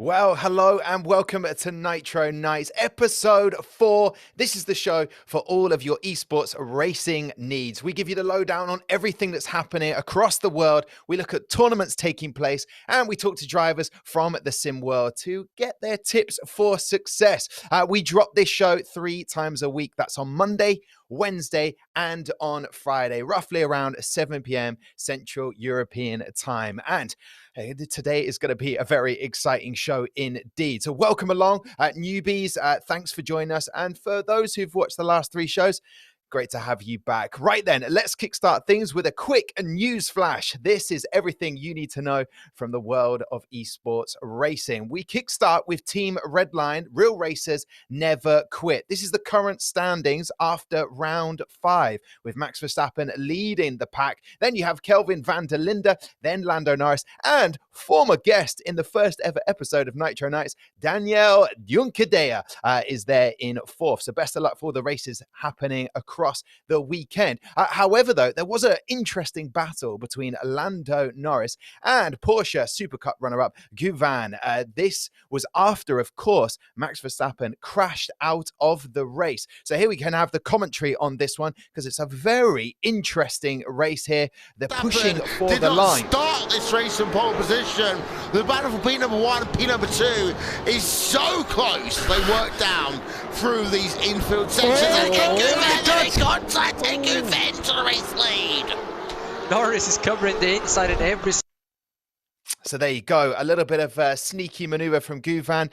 Well, hello and welcome to Nitro Nights, episode 4. This is the show for all of your esports racing needs. We give you the lowdown on everything that's happening across the world. We look at tournaments taking place and we talk to drivers from the sim world to get their tips for success. We drop this show 3 times a week. That's on Monday, Wednesday, and on Friday, roughly around 7 p.m. Central European time. And today is going to be a very exciting show indeed. So welcome along, newbies. Thanks for joining us. And for those who've watched the last 3 shows, great to have you back. Right then, let's kickstart things with a quick news flash. This is everything you need to know from the world of esports racing. We kickstart with Team Redline, Real Racers Never Quit. This is the current standings after round 5, with Max Verstappen leading the pack. Then you have Kelvin van der Linde, then Lando Norris, and former guest in the first ever episode of Nitro Nights, Daniel Junkadea, is there in 4th. So best of luck for all the races happening across the weekend. However, though, there was an interesting battle between Lando Norris and Porsche Super Cup runner-up Guvan. This was after, of course, Max Verstappen crashed out of the race. So here we can have the commentary on this one because it's a very interesting race here. They're pushing for the line. Start this race in pole position. The battle for P number 1 and P number 2 is so close. They work down through these infield sections. Contact and Guvan to the race lead. Norris is covering the inside and every. So there you go, a little bit of a sneaky maneuver from Guvan.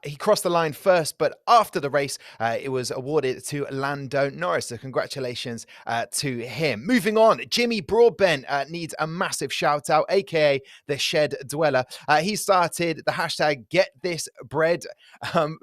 He crossed the line first, but after the race, it was awarded to Lando Norris. So congratulations to him. Moving on, Jimmy Broadbent needs a massive shout out, aka the Shed Dweller. He started the hashtag Get This Bread,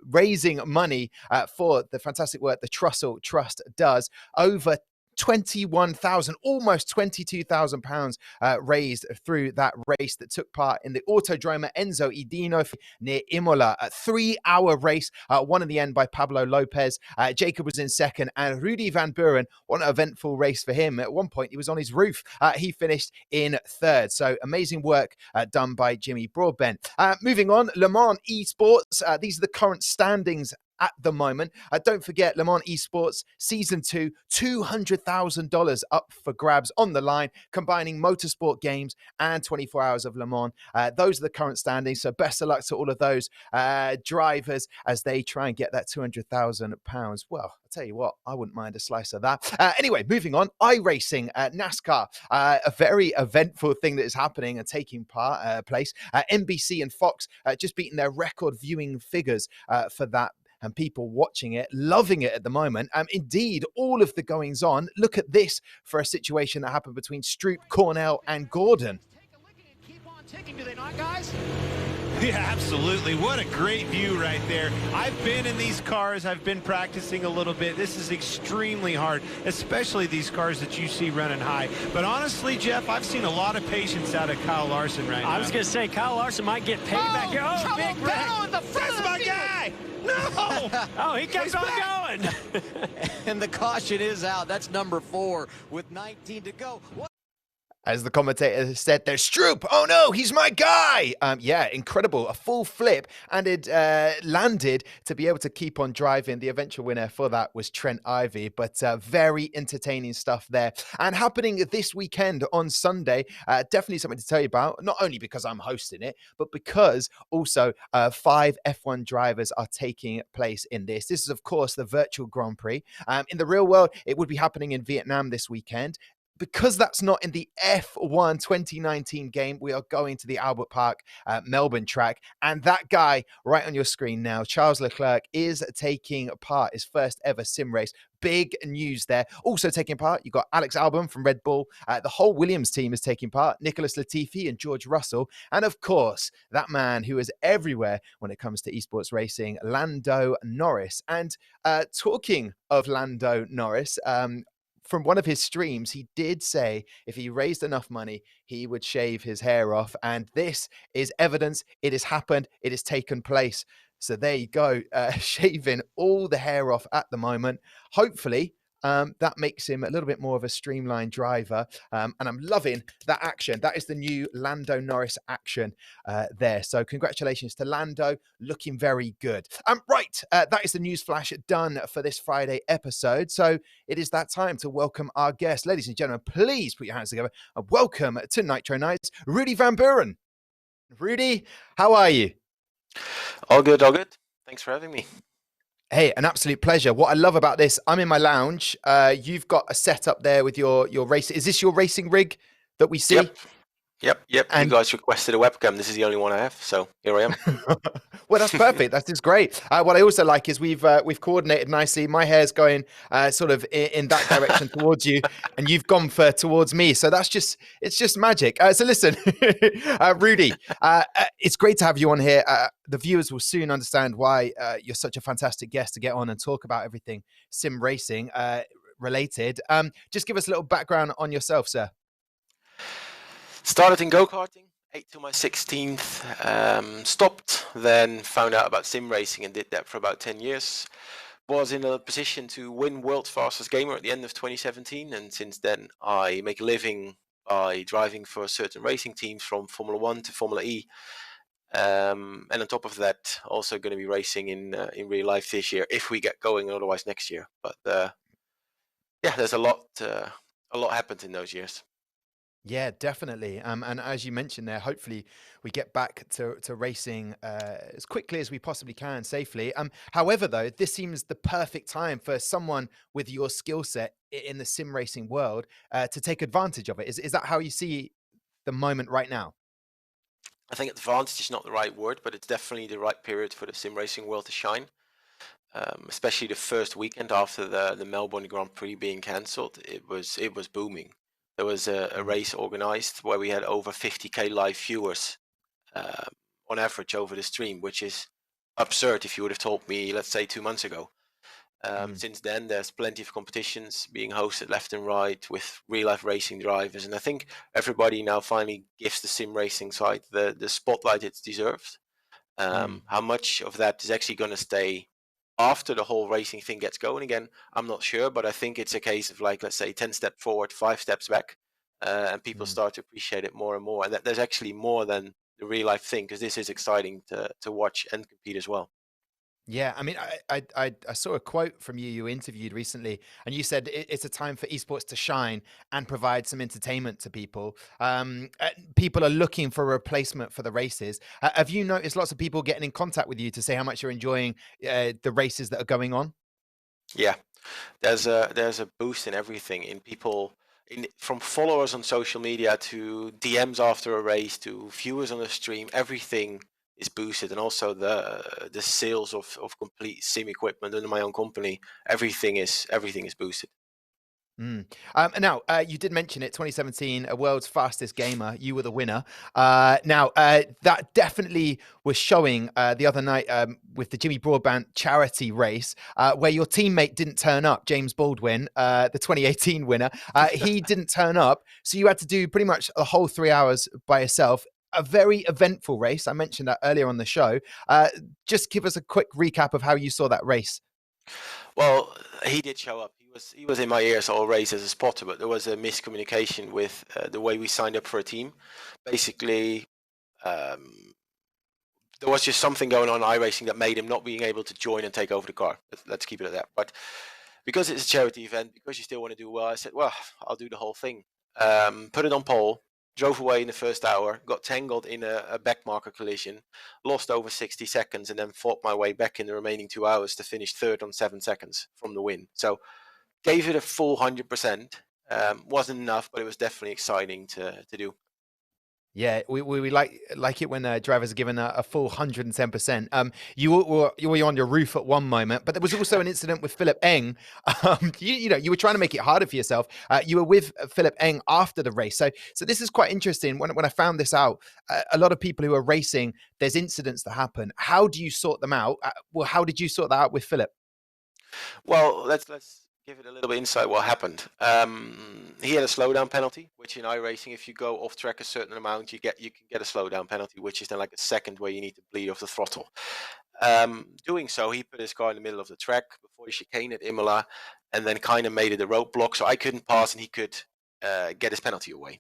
raising money for the fantastic work the Trussell Trust does. Over 21,000, almost 22,000 pounds raised through that race that took part in the Autodromer Enzo Edino near Imola. A 3-hour race, won in the end by Pablo Lopez. Jacob was in second, and Rudy van Buren, what an eventful race for him. At one point, he was on his roof. He finished in 3rd. So amazing work done by Jimmy Broadbent. Moving on, Le Mans eSports. These are the current standings at the moment. Don't forget, Le Mans eSports Season 2, $200,000 up for grabs on the line, combining motorsport games and 24 hours of Le Mans. Those are the current standings, so best of luck to all of those drivers as they try and get that £200,000. Well, I'll tell you what, I wouldn't mind a slice of that. Anyway, moving on, iRacing, NASCAR, a very eventful thing that is happening and taking place. NBC and Fox just beating their record viewing figures for that, and people watching it, loving it at the moment. Indeed, all of the goings on. Look at this for a situation that happened between Stroop, Cornell, and Gordon. Take a look at it. Keep on ticking, do they not, guys? Yeah, absolutely. What a great view right there. I've been in these cars. I've been practicing a little bit. This is extremely hard, especially these cars that you see running high. But honestly, Jeff, I've seen a lot of patience out of Kyle Larson right now. I was going to say, Kyle Larson might get paid back here. Oh, big wreck. In the front That's of the my field. guy! No! Oh, he kept on going. And the caution is out. That's number 4 with 19 to go. As the commentator said, there's Stroop. Oh no, he's my guy. Yeah, incredible. A full flip, and it landed to be able to keep on driving. The eventual winner for that was Trent Ivey, but very entertaining stuff there. And happening this weekend on Sunday, definitely something to tell you about, not only because I'm hosting it, but because also 5 F1 drivers are taking place in this. This is, of course, the virtual Grand Prix. In the real world, it would be happening in Vietnam this weekend. Because that's not in the F1 2019 game, we are going to the Albert Park Melbourne track. And that guy right on your screen now, Charles Leclerc, is taking part, his first ever sim race. Big news there. Also taking part, you've got Alex Albon from Red Bull. The whole Williams team is taking part. Nicholas Latifi and George Russell. And of course, that man who is everywhere when it comes to esports racing, Lando Norris. And talking of Lando Norris, from one of his streams, he did say if he raised enough money, he would shave his hair off. And this is evidence. It has happened. It has taken place. So there you go, shaving all the hair off at the moment. Hopefully, That makes him a little bit more of a streamlined driver. And I'm loving that action. That is the new Lando Norris action there. So congratulations to Lando, looking very good. Right, that is the Newsflash done for this Friday episode. So it is that time to welcome our guest. Ladies and gentlemen, please put your hands together and welcome to Nitro Nights, Rudy van Buren. Rudy, how are you? All good, all good. Thanks for having me. Hey, an absolute pleasure. What I love about this, I'm in my lounge. You've got a setup there with your race. Is this your racing rig that we see? Yep. And you guys requested a webcam. This is the only one I have, so here I am. well, that's perfect. That is great. What I also like is we've coordinated nicely. My hair's going sort of in that direction towards you, and you've gone towards me. So it's just magic. So listen, Rudy, it's great to have you on here. The viewers will soon understand why you're such a fantastic guest to get on and talk about everything sim racing related. Just give us a little background on yourself, sir. Started in go-karting, 8 to my 16th, stopped, then found out about sim racing and did that for about 10 years. Was in a position to win World's Fastest Gamer at the end of 2017, and since then I make a living by driving for certain racing teams from Formula 1 to Formula E. And on top of that, also going to be racing in real life this year, if we get going, otherwise next year. But yeah, there's a lot happened in those years. Yeah, definitely. And as you mentioned there, hopefully we get back to racing as quickly as we possibly can safely. However, though, this seems the perfect time for someone with your skill set in the sim racing world to take advantage of it. Is that how you see the moment right now? I think advantage is not the right word, but it's definitely the right period for the sim racing world to shine. Especially the first weekend after the Melbourne Grand Prix being cancelled, it was booming. There was a race organized where we had over 50k live viewers on average over the stream, which is absurd if you would have told me, let's say, 2 months ago. Since then, there's plenty of competitions being hosted left and right with real-life racing drivers, and I think everybody now finally gives the sim racing side the spotlight it deserves. How much of that is actually going to stay after the whole racing thing gets going again, I'm not sure, but I think it's a case of, like, let's say 10 steps forward, 5 steps back, and people start to appreciate it more and more. And that there's actually more than the real life thing, because this is exciting to watch and compete as well. Yeah, I mean, I saw a quote from you interviewed recently, and you said it's a time for esports to shine and provide some entertainment to people. People are looking for a replacement for the races. Have you noticed lots of people getting in contact with you to say how much you're enjoying the races that are going on? Yeah, there's a boost in everything, in people, from followers on social media to DMs after a race to viewers on the stream. Everything is boosted, and also the sales of complete sim equipment under my own company. Everything is boosted. Now, you did mention it, 2017, a world's fastest gamer. You were the winner. That definitely was showing the other night with the Jimmy Broadbent charity race, where your teammate didn't turn up, James Baldwin, the 2018 winner. He didn't turn up, so you had to do pretty much a whole 3 hours by yourself. A very eventful race. I mentioned that earlier on the show. Just give us a quick recap of how you saw that race. Well, he did show up. He was in my ears all race as a spotter, but there was a miscommunication with the way we signed up for a team. Basically, there was just something going on in iRacing that made him not being able to join and take over the car. Let's keep it at that. But because it's a charity event, because you still want to do well, I said, well, I'll do the whole thing. Put it on pole. Drove away in the first hour, got tangled in a backmarker collision, lost over 60 seconds, and then fought my way back in the remaining 2 hours to finish third on 7 seconds from the win. So gave it a full 100%. Wasn't enough, but it was definitely exciting to do. Yeah, we like it when drivers are given a full 110%. You were on your roof at one moment, but there was also an incident with Philip Eng. You were trying to make it harder for yourself. You were with Philip Eng after the race, so this is quite interesting. When I found this out, a lot of people who are racing, there's incidents that happen. How do you sort them out? How did you sort that out with Philip? Well, let's give it a little bit insight what happened. He had a slowdown penalty, which in iRacing, if you go off track a certain amount, you can get a slowdown penalty, which is then like a second where you need to bleed off the throttle. Doing so, he put his car in the middle of the track before the chicane at Imola, and then kind of made it a roadblock, so I couldn't pass and he could get his penalty away.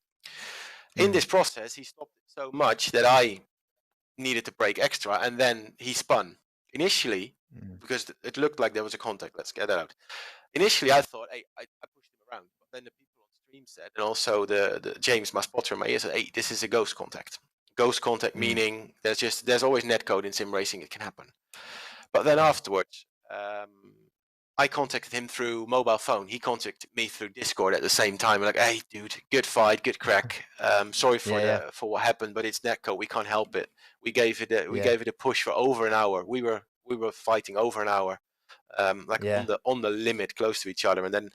In this process, he stopped it so much that I needed to brake extra, and then he spun. Initially, because it looked like there was a contact, let's get that out. Initially, I thought, hey, I pushed him around, but then the people on stream said, and also the James, my spotter in my ear, said, hey, this is a ghost contact. Ghost contact meaning there's always netcode in sim racing, it can happen. But then afterwards, I contacted him through mobile phone. He contacted me through Discord at the same time. Like, hey, dude, good fight, good crack. Sorry for for what happened, but it's netcode. We can't help it. We gave it a push for over an hour. We were fighting over an hour, on the limit, close to each other. And then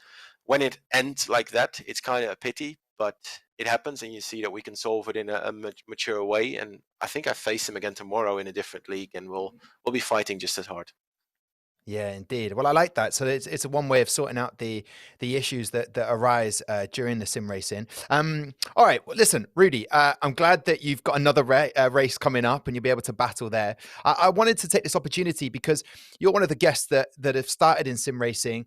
when it ends like that, it's kind of a pity, but it happens, and you see that we can solve it in a mature way. And I think I face him again tomorrow in a different league, and we'll be fighting just as hard. Yeah, indeed. Well, I like that. So it's a one way of sorting out the issues that arise during the sim racing. All right. Well, listen, Rudy, I'm glad that you've got another race coming up and you'll be able to battle there. I wanted to take this opportunity because you're one of the guests that have started in sim racing.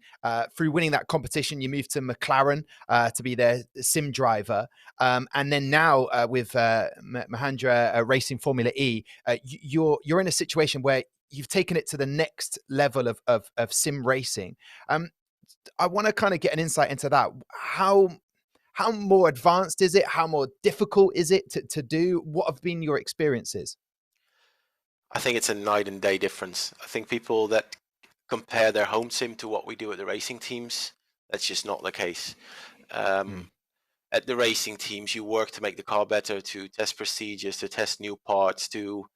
Through winning that competition, you moved to McLaren to be their sim driver. And then now with Mahindra Racing Formula E, you're in a situation where you've taken it to the next level of sim racing. I want to kind of get an insight into that. How more advanced is it? How more difficult is it to do? What have been your experiences? I think it's a night and day difference. I think people that compare their home sim to what we do at the racing teams, that's just not the case. At the racing teams, you work to make the car better, to test procedures, to test new parts, to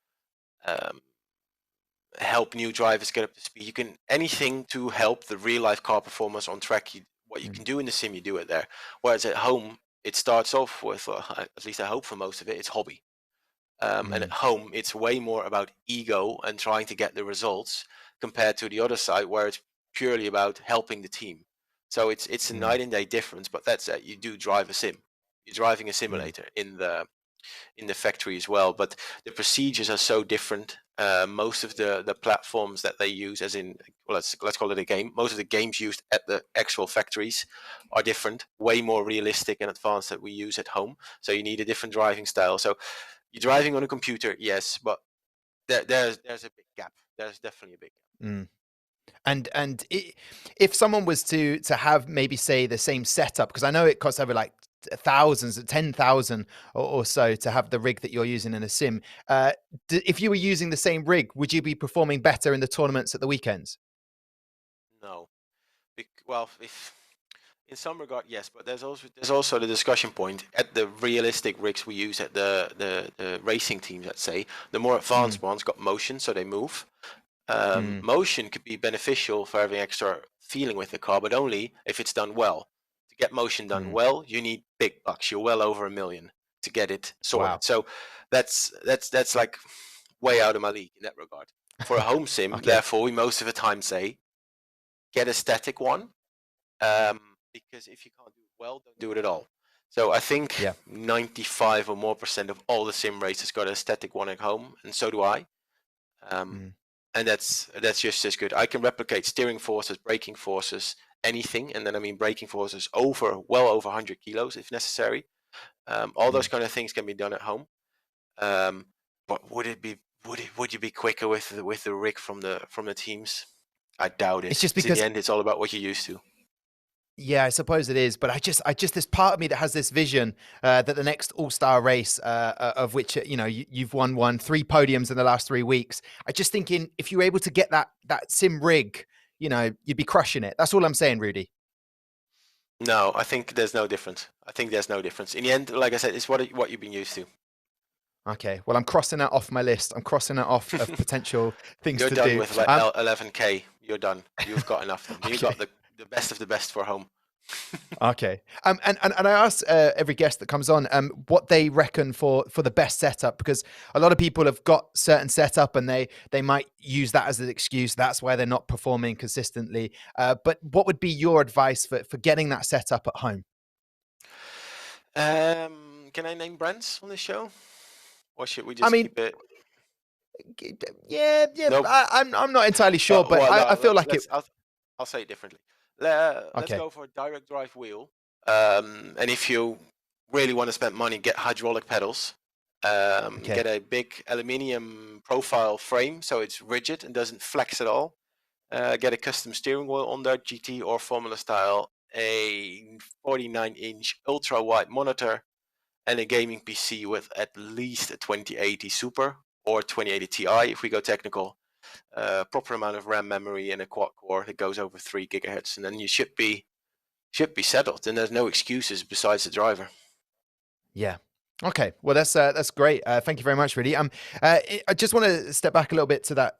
help new drivers get up to speed. You can anything to help the real life car performance on track. What you can do in the sim, you do it there. Whereas at home, it starts off with, at least I hope for most of it, it's hobby. And at home, it's way more about ego and trying to get the results compared to the other side, where it's purely about helping the team. So it's a night and day difference. But that's it. You do drive a sim. You're driving a simulator in the factory as well, but the procedures are so different. Most of the platforms that they use, as in, well, let's call it a game, most of the games used at the actual factories are different, way more realistic and advanced that we use at home. So you need a different driving style. So you're driving on a computer, yes, but there's a big gap. There's definitely a big gap. And if someone was to have maybe say the same setup, because I know it costs over like thousands, 10,000 or so to have the rig that you're using in a sim. If you were using the same rig, would you be performing better in the tournaments at the weekends? No. Well, if in some regard, yes, but there's also the discussion point at the realistic rigs we use at the racing teams. Let's say the more advanced ones got motion, so they move. Motion could be beneficial for having extra feeling with the car, but only if it's done well. To get motion done well, you need big bucks. You're well over $1 million to get it sorted. Wow. So that's like way out of my league in that regard. For a home sim, therefore, we most of the time say, get a static one, because if you can't do it well, don't do it at all. So I think 95% or more of all the sim racers got a static one at home, and so do I. And that's just as good. I can replicate steering forces, braking forces, anything, and then I mean braking forces well over 100 kilos if necessary. All those kind of things can be done at home. But would you be quicker with the rig from the teams? I doubt it. It's just because in the end, it's all about what you're used to. Yeah, I suppose it is, but I just this part of me that has this vision that the next all-star race, of which you've won 3 podiums in the last 3 weeks. I just thinking if you were able to get that sim rig, you'd be crushing it. That's all I'm saying, Rudy. No, I think there's no difference. In the end, like I said, it's what you've been used to. Okay, well, I'm crossing that off my list. I'm crossing that off of potential things to do. You're done with like 11K. You're done. You've got enough. Okay. You've got the best of the best for home. Okay. And I ask every guest that comes on what they reckon for the best setup, because a lot of people have got certain setup and they might use that as an excuse. That's why they're not performing consistently. But what would be your advice for getting that setup at home? Can I name brands on this show? Or should we just keep it? Yeah. Nope. I'm not entirely sure, but I feel like it. I'll say it differently. Let's Okay. go for a direct drive wheel. And if you really want to spend money, get hydraulic pedals. Okay. Get a big aluminium profile frame so it's rigid and doesn't flex at all. Get a custom steering wheel on there, GT or Formula style, a 49-inch ultra-wide monitor, and a gaming PC with at least a 2080 Super or 2080 Ti if we go technical. Proper amount of RAM memory and a quad core that goes over 3 gigahertz, and then you should be settled. And there's no excuses besides the driver. Yeah. Okay. Well, that's great. Thank you very much, Rudy. I just want to step back a little bit to that.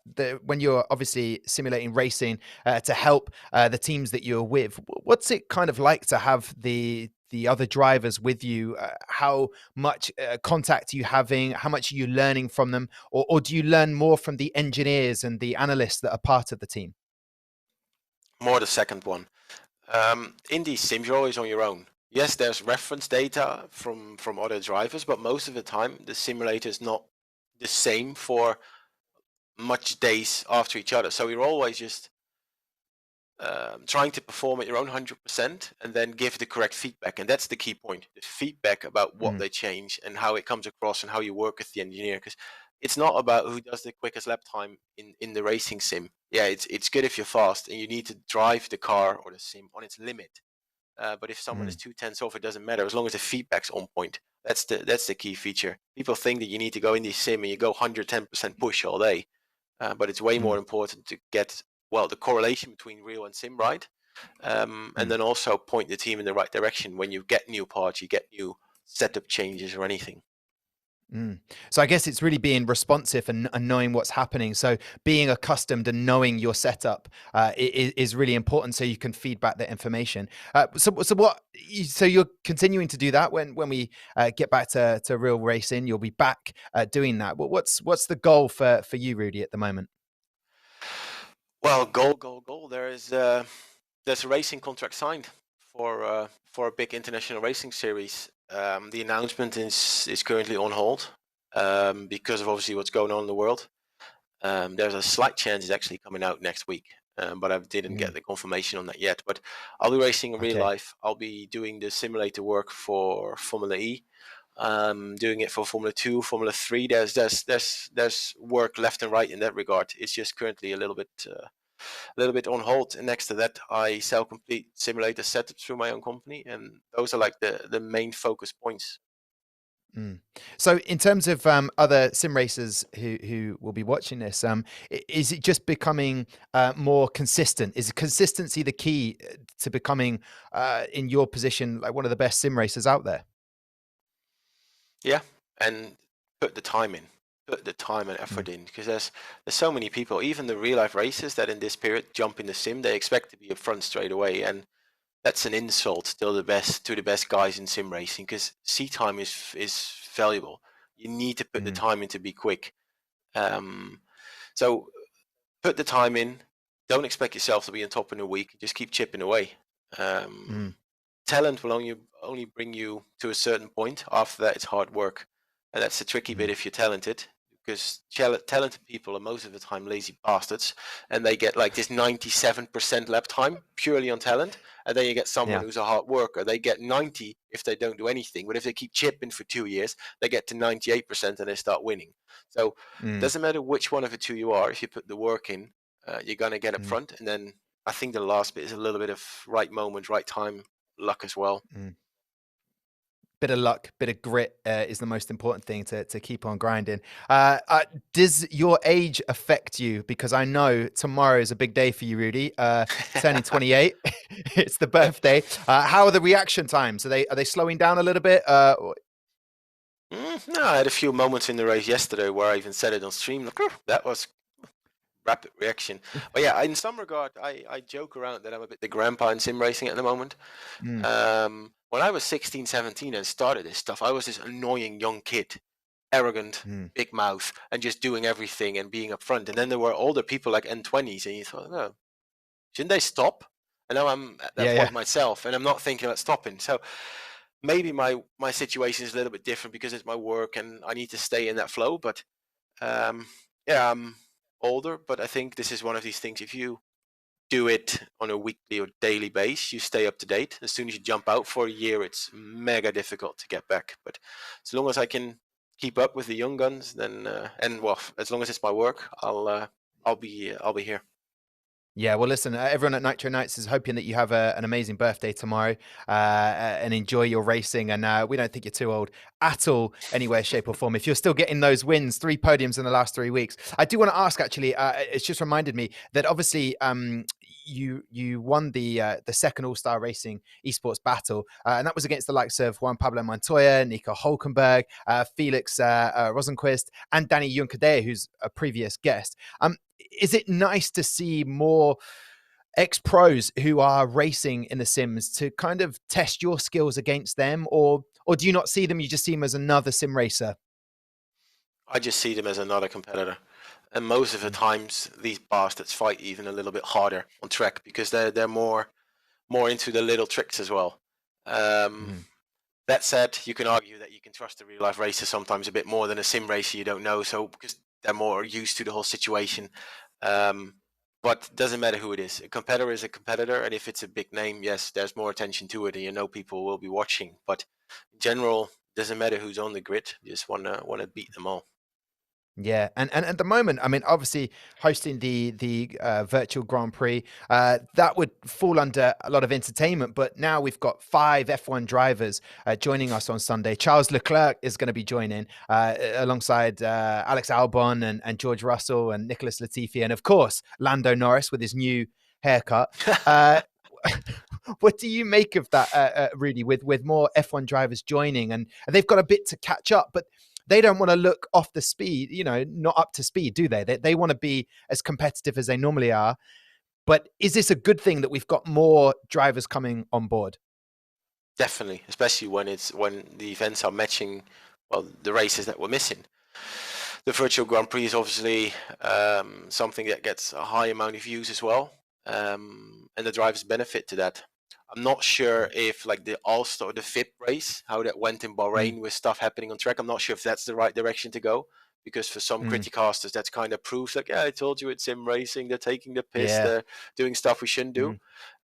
When you're obviously simulating racing to help the teams that you're with, what's it kind of like to have the other drivers with you? How much contact are you having? How much are you learning from them? Or do you learn more from the engineers and the analysts that are part of the team? More the second one. In these sims, you're always on your own. Yes, there's reference data from other drivers, but most of the time the simulator is not the same for much days after each other. So you're always just trying to perform at your own 100% and then give the correct feedback. And that's the key point, the feedback about what they change and how it comes across and how you work with the engineer. Because it's not about who does the quickest lap time in the racing sim. Yeah, it's good if you're fast and you need to drive the car or the sim on its limit. But if someone is 2/10 off, it doesn't matter as long as the feedback's on point. That's the key feature. People think that you need to go in the sim and you go 110% push all day, but it's way more important to get the correlation between real and sim right, and then also point the team in the right direction when you get new parts, you get new setup changes or anything. So I guess it's really being responsive and knowing what's happening. So being accustomed and knowing your setup is really important, so you can feed back that information. So you're continuing to do that when we get back to real racing. You'll be back doing that. What's the goal for you, Rudy, at the moment? Well, goal. There's a racing contract signed for a big international racing series. The announcement is currently on hold because of obviously what's going on in the world. There's a slight chance it's actually coming out next week, but I didn't get the confirmation on that yet. But I'll be racing in real life. I'll be doing the simulator work for Formula E, doing it for Formula 2, Formula 3. There's work left and right in that regard. It's just currently a little bit on hold. And next to that, I sell complete simulator setups through my own company, and those are like the main focus points. So in terms of other sim racers who will be watching this, is it just becoming more consistent? Is consistency the key to becoming in your position like one of the best sim racers out there? Yeah, and put the time in. Put the time and effort in, because there's so many people, even the real life racers that in this period jump in the sim, they expect to be up front straight away, and that's an insult to the best guys in sim racing, because seat time is valuable. You need to put the time in to be quick. So put the time in. Don't expect yourself to be on top in a week. Just keep chipping away. Talent will only bring you to a certain point. After that, it's hard work, and that's the tricky bit if you're talented, because talented people are most of the time lazy bastards, and they get like this 97% lap time purely on talent, and then you get someone who's a hard worker. They get 90 if they don't do anything, but if they keep chipping for 2 years, they get to 98% and they start winning. So it doesn't matter which one of the two you are. If you put the work in, you're gonna get up front, and then I think the last bit is a little bit of right moment, right time, luck as well. Bit of luck, bit of grit is the most important thing to keep on grinding. Does your age affect you? Because I know tomorrow is a big day for you, Rudy. Turning 28, it's the birthday. How are the reaction times? Are they slowing down a little bit? No, I had a few moments in the race yesterday where I even said it on stream. Like, that was rapid reaction. But yeah, in some regard, I joke around that I'm a bit the grandpa in sim racing at the moment. When I was 16, 17 and started this stuff, I was this annoying young kid, arrogant, big mouth, and just doing everything and being up front. And then there were older people like N20s, and you thought, oh, shouldn't they stop? And now I'm at that point myself, and I'm not thinking about stopping. So maybe my situation is a little bit different because it's my work and I need to stay in that flow. But I'm older, but I think this is one of these things. If you do it on a weekly or daily basis, you stay up to date. As soon as you jump out for a year, it's mega difficult to get back. But as long as I can keep up with the young guns, then as long as it's my work, I'll be here. Yeah, well, listen, everyone at Nitro Nights is hoping that you have an amazing birthday tomorrow and enjoy your racing. And we don't think you're too old at all, anywhere, shape, or form. If you're still getting those wins, 3 podiums in the last 3 weeks. I do want to ask, actually, it's just reminded me that obviously you won the second All-Star Racing eSports battle, and that was against the likes of Juan Pablo Montoya, Nico Hulkenberg, Felix Rosenquist, and Danny Juncadea, who's a previous guest. Is it nice to see more ex-pros who are racing in the Sims to kind of test your skills against them, or do you not see them? You just see them as another sim racer? I just see them as another competitor. And most of the times, these bastards fight even a little bit harder on track because they're more into the little tricks as well. That said, you can argue that you can trust a real life racer sometimes a bit more than a sim racer you don't know. So because they're more used to the whole situation. But it doesn't matter who it is. A competitor is a competitor, and if it's a big name, yes, there's more attention to it, and you know people will be watching. But in general, it doesn't matter who's on the grid. You just wanna beat them all. Yeah, and at the moment, I mean, obviously hosting the virtual Grand Prix, that would fall under a lot of entertainment. But now we've got 5 F1 drivers joining us on Sunday. Charles Leclerc is going to be joining alongside Alex Albon and George Russell and Nicholas Latifi, and of course Lando Norris with his new haircut. What do you make of that, Rudy? With more F1 drivers joining, and they've got a bit to catch up, but they don't want to look off the speed, not up to speed, do they? They want to be as competitive as they normally are. But is this a good thing that we've got more drivers coming on board? Definitely, especially when the events are matching, well, the races that we're missing. The virtual Grand Prix is obviously something that gets a high amount of views as well, and the drivers benefit to that. I'm not sure if like the All-Star, the VIP race, how that went in Bahrain with stuff happening on track. I'm not sure if that's the right direction to go, because for some criticasters, that's kind of proves like, yeah, I told you it's sim racing. They're taking the piss. Yeah. They're doing stuff we shouldn't do.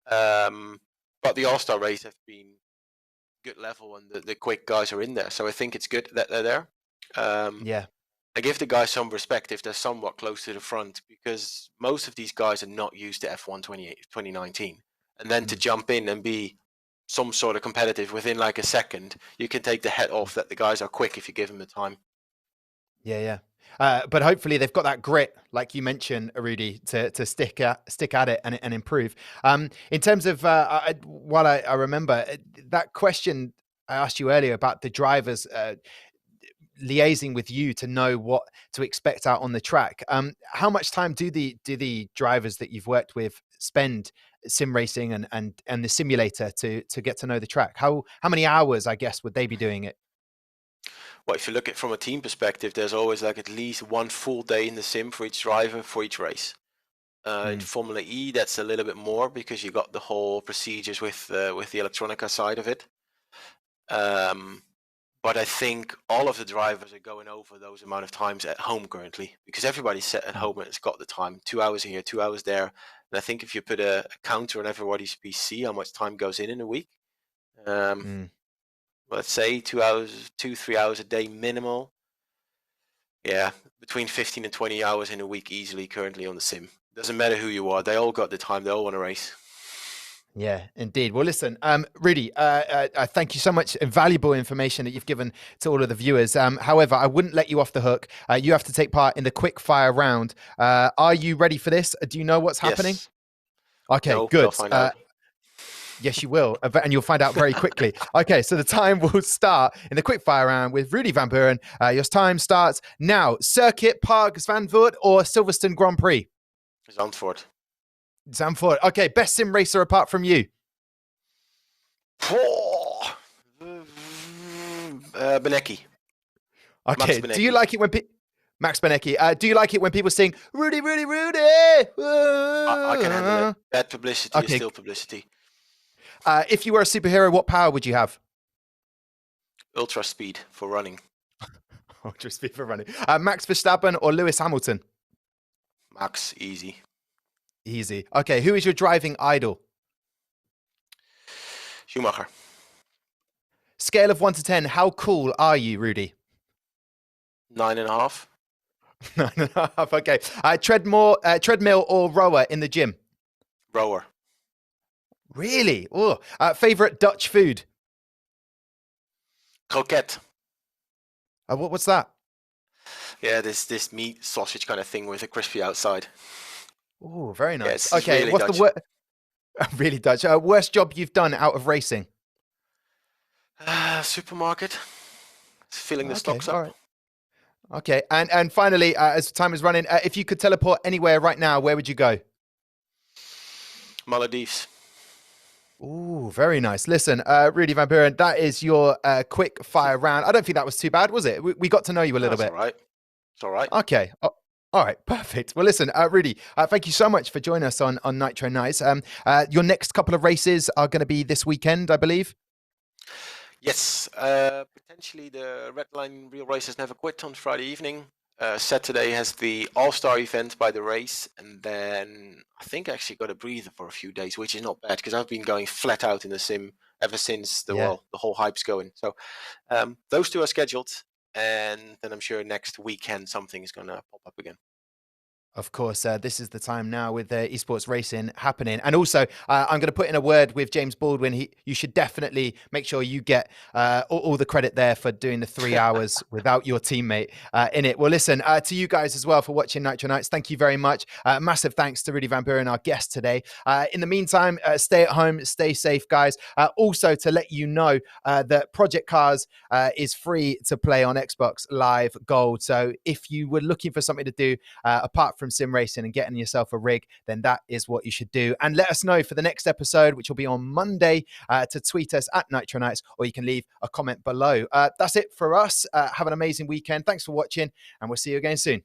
But the All-Star race have been good level, and the quick guys are in there. So I think it's good that they're there. Yeah. I give the guys some respect if they're somewhat close to the front, because most of these guys are not used to F1 2019. And then to jump in and be some sort of competitive within like a second, you can take the head off that the guys are quick if you give them the time. Yeah. But hopefully they've got that grit, like you mentioned, Rudy, to stick at it and improve. In terms of what I remember, that question I asked you earlier about the drivers liaising with you to know what to expect out on the track. How much time do the drivers that you've worked with spend sim racing and the simulator to get to know the track? How many hours, I guess, would they be doing it? Well, if you look at it from a team perspective, there's always like at least 1 full day in the sim for each driver for each race. In Formula E, that's a little bit more because you got the whole procedures with the electronica side of it. But I think all of the drivers are going over those amount of times at home currently, because everybody's set at home and it's got the time. 2 hours here, 2 hours there. And I think if you put a counter on everybody's PC, how much time goes in a week, let's say 2 hours, 2-3 hours a day minimal. Yeah, between 15 and 20 hours in a week easily currently on the sim. Doesn't matter who you are. They all got the time. They all want to race. Yeah, indeed. Well, listen, Rudy, I thank you so much. Valuable information that you've given to all of the viewers. However, I wouldn't let you off the hook. You have to take part in the quickfire round. Are you ready for this? Do you know what's happening? Yes. Okay, no, good. I'll find out. Yes, you will. And you'll find out very quickly. Okay, so the time will start in the quickfire round with Rudy van Buren. Your time starts now. Circuit, Park, Zandvoort, or Silverstone Grand Prix? Zandvoort. Zandvoort. Okay, best sim racer apart from you? Benecki. Okay, do you like it when Max Benecki. Do you like it when people sing Rudy, Rudy, Rudy? I can handle it. Bad publicity is still publicity. If you were a superhero, what power would you have? Ultra speed for running. Ultra speed for running. Max Verstappen or Lewis Hamilton? Max, easy. Easy. Okay, who is your driving idol? Schumacher. Scale of 1 to 10, how cool are you, Rudy? 9.5. 9.5. Okay. Treadmill or rower in the gym? Rower. Really? Oh, favorite Dutch food? Croquette. What's that? Yeah, this meat sausage kind of thing with a crispy outside. Oh, very nice. Yes, okay, really what's Dutch. the worst? Really Dutch. Worst job you've done out of racing? Supermarket. Filling the stocks up. All right. Okay, and finally, as time is running, if you could teleport anywhere right now, where would you go? Maldives. Ooh, very nice. Listen, Rudy van Buren, that is your quick fire round. I don't think that was too bad, was it? We got to know you a little bit. All right. It's all right. Okay. All right, perfect. Well, listen, Rudy, thank you so much for joining us on Nitro Nights. Your next couple of races are going to be this weekend, I believe. Yes, potentially the Red Line Real Racers Never Quit on Friday evening. Saturday has the All-Star event by the race, and then I think I actually got a breather for a few days, which is not bad because I've been going flat out in the sim ever since the whole hype's going. So those two are scheduled, and then I'm sure next weekend something is going to pop up again. Of course, this is the time now with esports racing happening. And also, I'm going to put in a word with James Baldwin. You should definitely make sure you get all the credit there for doing the 3 hours without your teammate in it. Well, listen, to you guys as well for watching Nitro Nights. Thank you very much. Massive thanks to Rudy van Buren, our guest today. In the meantime, stay at home, stay safe, guys. Also, to let you know that Project Cars is free to play on Xbox Live Gold. So if you were looking for something to do apart from sim racing and getting yourself a rig, then that is what you should do. And let us know for the next episode, which will be on Monday, to tweet us at Nitro Nights, or you can leave a comment below. That's it for us. Have an amazing weekend. Thanks for watching, and we'll see you again soon.